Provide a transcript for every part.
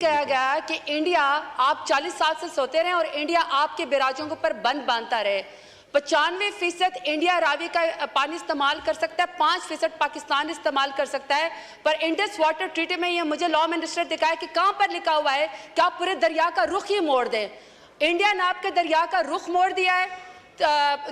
कहा गया कि इंडिया आप 40 साल से सोते रहे और इंडिया आपके बैराजों के ऊपर बंद बांधता रहे। 95% इंडिया रावी का पानी इस्तेमाल कर सकता है, 5% पाकिस्तान इस्तेमाल कर सकता है। पर इंडस वाटर ट्रीटी में ये मुझे लॉ मिनिस्टर दिखाया कि कहां पर लिखा हुआ है कि आप पूरे दरिया का रुख ही मोड़ दें। इंडिया ने आपके दरिया का रुख मोड़ दिया है।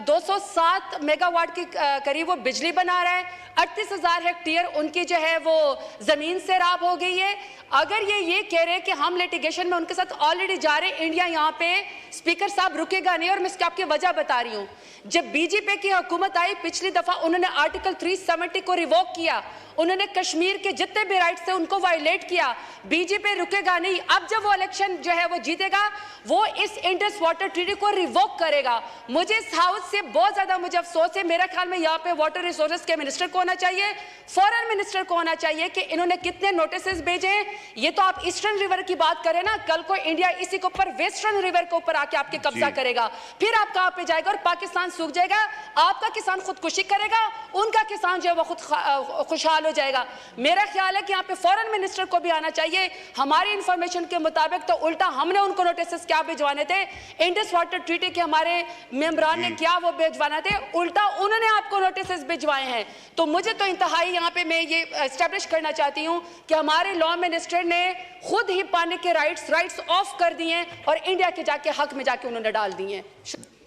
207 मेगावाट की करीब वो बिजली बना रहा है। 38,000 हेक्टेयर उनकी जो है वो जमीन सैराब हो गई है। अगर ये कह रहे हैं कि हम लिटिगेशन में उनके साथ ऑलरेडी जा रहे हैं, इंडिया यहाँ पे स्पीकर साहब रुकेगा नहीं। और मैं इसकी आपकी वजह बता रही हूँ, जब बीजेपी की हुकूमत आई पिछली दफा उन्होंने आर्टिकल 370 को रिवोक किया, उन्होंने कश्मीर के जितने भी राइट्स थे उनको वायलेट किया। बीजेपी रुकेगा नहीं। अब जब वो इलेक्शन जो है वो जीतेगा, वो इस इंडस वाटर ट्रीटी को रिवोक करेगा। मुझे इस हाउस से बहुत ज्यादा मुझे अफसोस है। मेरे ख्याल में यहाँ पे वाटर रिसोर्सेज के मिनिस्टर को होना चाहिए, फॉरेन मिनिस्टर को होना चाहिए कि इन्होंने कितने नोटिस भेजे हैं। ये तो आप ईस्टर्न रिवर की बात करें ना, कल को इंडिया इसी के ऊपर वेस्टर्न रिवर के ऊपर आके आपके कब्जा करेगा, फिर आप कहां पे जाएगा और पाकिस्तान सूख जाएगा। आपका किसान खुदकुशी करेगा, उनका किसान जो है वो खुद खुशहाल हो जाएगा। मेरा ख्याल है कि यहाँ पे फॉरेन मिनिस्टर को भी आना चाहिए। हमारी इंफॉर्मेशन के मुताबिक तो उल्टा हमने उनको नोटिस क्या भिजवाने थे, इंडस वाटर ट्रीटी के हमारे मेंबरान ने क्या वो भिजवाना थे, उल्टा उन्होंने आपको नोटिस भिजवाए हैं। तो मुझे तो इंतहाई यहाँ पे मैं ये एस्टेब्लिश करना चाहती हूँ कि हमारे लॉ मिनिस्टर ने खुद ही पानी के राइट्स ऑफ कर दिए और इंडिया के जाके हक में जाके उन्होंने डाल दिए।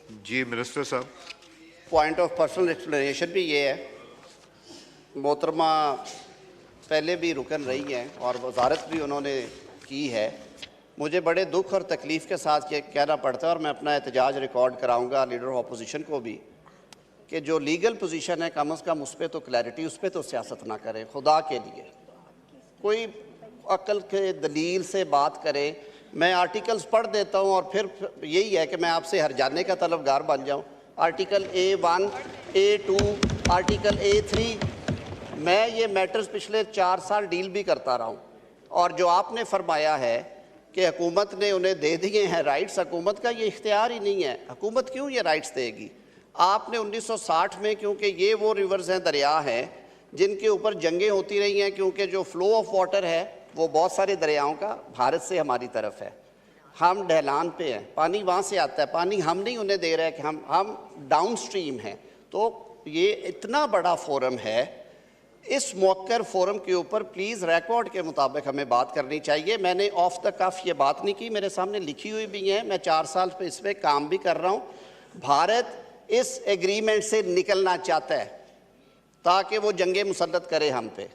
जी मिनिस्टर साहब। पॉइंट ऑफ पर्सनल एक्सप्लेनेशन भी ये है, मोहतरमा पहले भी रुकन रही हैं और वजारत भी उन्होंने की है। मुझे बड़े दुख और तकलीफ़ के साथ ये कहना पड़ता है और मैं अपना एहतजाज रिकॉर्ड कराऊंगा लीडर ऑफ अपोजिशन को भी कि जो लीगल पोजीशन है कम अज़ कम उस पर तो क्लैरिटी, उस पर तो सियासत ना करें। खुदा के लिए कोई अक्ल के दलील से बात करे। मैं आर्टिकल्स पढ़ देता हूँ और फिर यही है कि मैं आपसे हर जाने का तलबगार बन जाऊँ। Article A1, A2, article A3, मैं ये मैटर्स पिछले 4 साल डील भी करता रहा हूँ। और जो आपने फरमाया है कि हुकूमत ने उन्हें दे दिए हैं राइट्स, हुकूमत का ये इख्तियार ही नहीं है। हुकूमत क्यों ये राइट्स देगी? आपने 1960 में, क्योंकि ये वो रिवर्स हैं, दरिया हैं जिनके ऊपर जंगें होती रही हैं, क्योंकि जो फ्लो ऑफ वाटर है वो बहुत सारे दरियाओं का भारत से हमारी तरफ है। हम ढलान पे हैं, पानी वहाँ से आता है, पानी हम नहीं उन्हें दे रहे हैं कि हम डाउन स्ट्रीम हैं। तो ये इतना बड़ा फोरम है, इस मौकर फोरम के ऊपर प्लीज़ रिकॉर्ड के मुताबिक हमें बात करनी चाहिए। मैंने ऑफ द कफ ये बात नहीं की, मेरे सामने लिखी हुई भी है। मैं 4 साल पे इस पर काम भी कर रहा हूँ। भारत इस एग्रीमेंट से निकलना चाहता है ताकि वो जंगे मुसल्लत करे हम पे,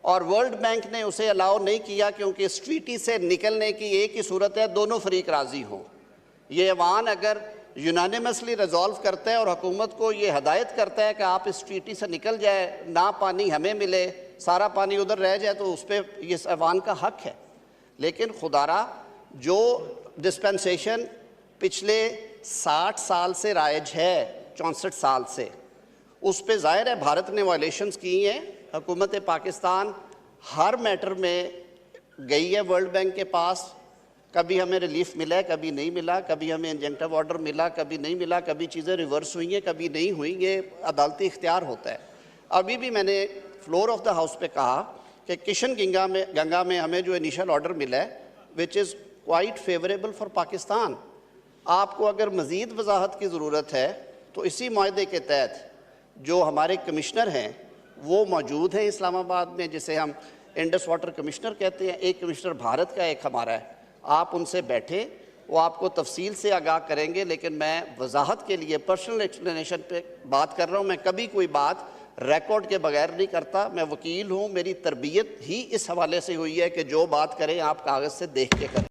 और वर्ल्ड बैंक ने उसे अलाउ नहीं किया क्योंकि इस ट्रीटी से निकलने की एक ही सूरत है, दोनों फरीक राज़ी हों। ये ऐवान अगर यूनानिमसली रिजॉल्व करता है और हुकूमत को ये हदायत करता है कि आप इस ट्रीटी से निकल जाए, ना पानी हमें मिले, सारा पानी उधर रह जाए, तो उस पर इस ऐवान का हक है। लेकिन खुदारा जो डिस्पेंसेशन पिछले 60 साल से राइज है, 64 साल से, उस पे ज़ाहिर है भारत ने वायलेशंस की हैं। हुकूमत पाकिस्तान हर मैटर में गई है वर्ल्ड बैंक के पास, कभी हमें रिलीफ मिला है, कभी नहीं मिला, कभी हमें इंजंक्टिव ऑर्डर मिला, कभी नहीं मिला, कभी चीज़ें रिवर्स हुई हैं, कभी नहीं हुई। ये अदालती इख्तियार होता है। अभी भी मैंने फ्लोर ऑफ द हाउस पे कहा कि किशन गंगा में हमें जो इनिशियल ऑर्डर मिला है which is quite favourable for Pakistan. आपको अगर मज़ीद वजाहत की ज़रूरत है तो इसी माहदे के तहत जो हमारे कमिश्नर हैं वो मौजूद हैं इस्लामाबाद में, जिसे हम इंडस वाटर कमिश्नर कहते हैं। एक कमिश्नर भारत का, एक हमारा है। आप उनसे बैठे, वो आपको तफसील से आगाह करेंगे। लेकिन मैं वजाहत के लिए पर्सनल एक्सप्लेनेशन पे बात कर रहा हूँ। मैं कभी कोई बात रिकॉर्ड के बगैर नहीं करता। मैं वकील हूँ, मेरी तरबियत ही इस हवाले से हुई है कि जो बात करें आप कागज़ से देख के करें।